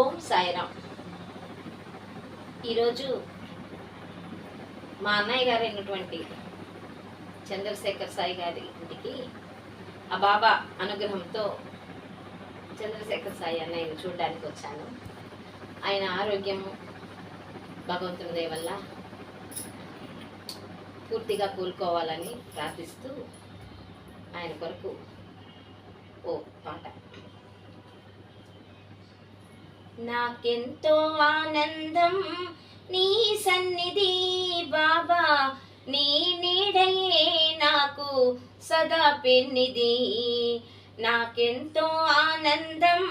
ఓం సాయిరామ్. ఈరోజు మా అన్నయ్య గారు అయినటువంటి చంద్రశేఖర్ సాయి గారి ఇంటికి ఆ బాబా అనుగ్రహంతో చంద్రశేఖర్ సాయి అన్నయ్యని చూడడానికి వచ్చాను. ఆయన ఆరోగ్యము భగవంతుని దయ వల్ల పూర్తిగా కోలుకోవాలని ప్రార్థిస్తూ ఆయన కొరకు ఓ పాట. నాకెంతో ఆనందం నీ సన్నిధి బాబా, నీ నీడయే నాకు సదా పెన్నిది. నాకెంతో ఆనందం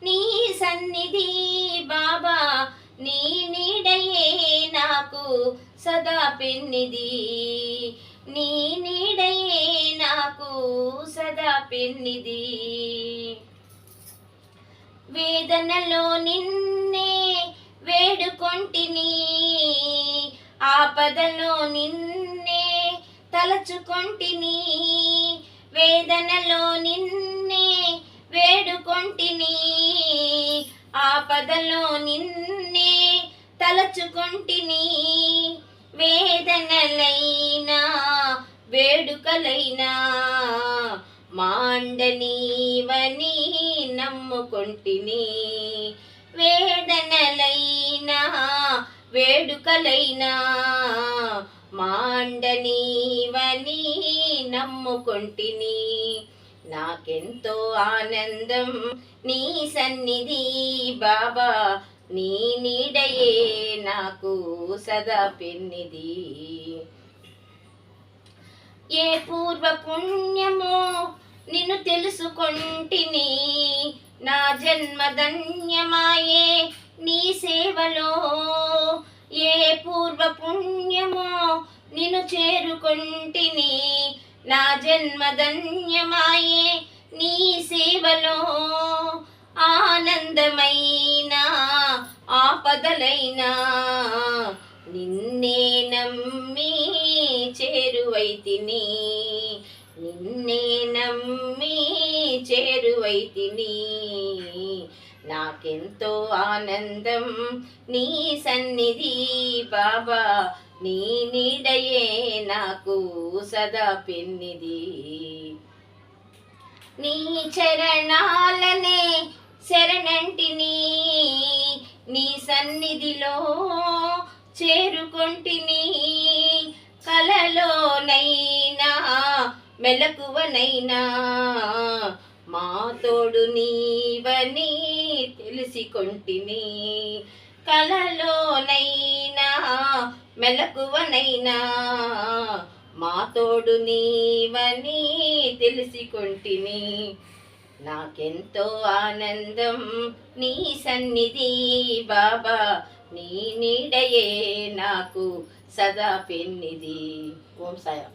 నీ సన్నిధి బాబా, నీ నీడయే నాకు సదా పెన్నిది. నీ నీడయే నాకు సదా పెన్నిది. వేదనలో నిన్నే వేడుకొంటిని, ఆపదలో నిన్నే తలచుకొంటిని. వేదనలో నిన్నే వేడుకొంటిని, ఆపదలో నిన్నే తలచుకొంటిని. వేదనలైనా వేడుకలైనా మాండనీవని నమ్ముకొంటిని. వేదనలైనా వేడుకలైనా మాండనీవని నమ్ముకొంటిని. నాకెంతో ఆనందం నీ సన్నిధి బాబా, నీ నీడయే నాకు సదా పెన్నిది. ఏ పూర్వ పుణ్యమో నిన్ను తెలుసుకొంటిని, నా జన్మ ధన్యమాయే నీ సేవలో. ఏ పూర్వ పుణ్యమో నిన్ను చేరుకొంటిని, నా జన్మ ధన్యమాయే నీ సేవలో. ఆనందమైన ఆపదలైనా నిన్నే నమ్మి చేరువైతిని, నిన్నే నమ్మి చేరువైతిని. నాకెంతో ఆనందం నీ సన్నిధి బాబా, నీ నీడయే నాకు సదా పెన్నిది. నీ చరణాలనే శరణంటిని, నీ సన్నిధిలో చేరుకొంటిని. కలలోనైనా మెలకువనైనా మా తోడు నీవని తెలిసికొంటిని. కలలోనైనా మెలకువనైనా మా తోడు నీవని తెలిసికొంటిని. నాకెంతో ఆనందం నీ సన్నిధి బాబా, నీ నీడయే నాకు సదా పెన్నిది. ఓం సాయి.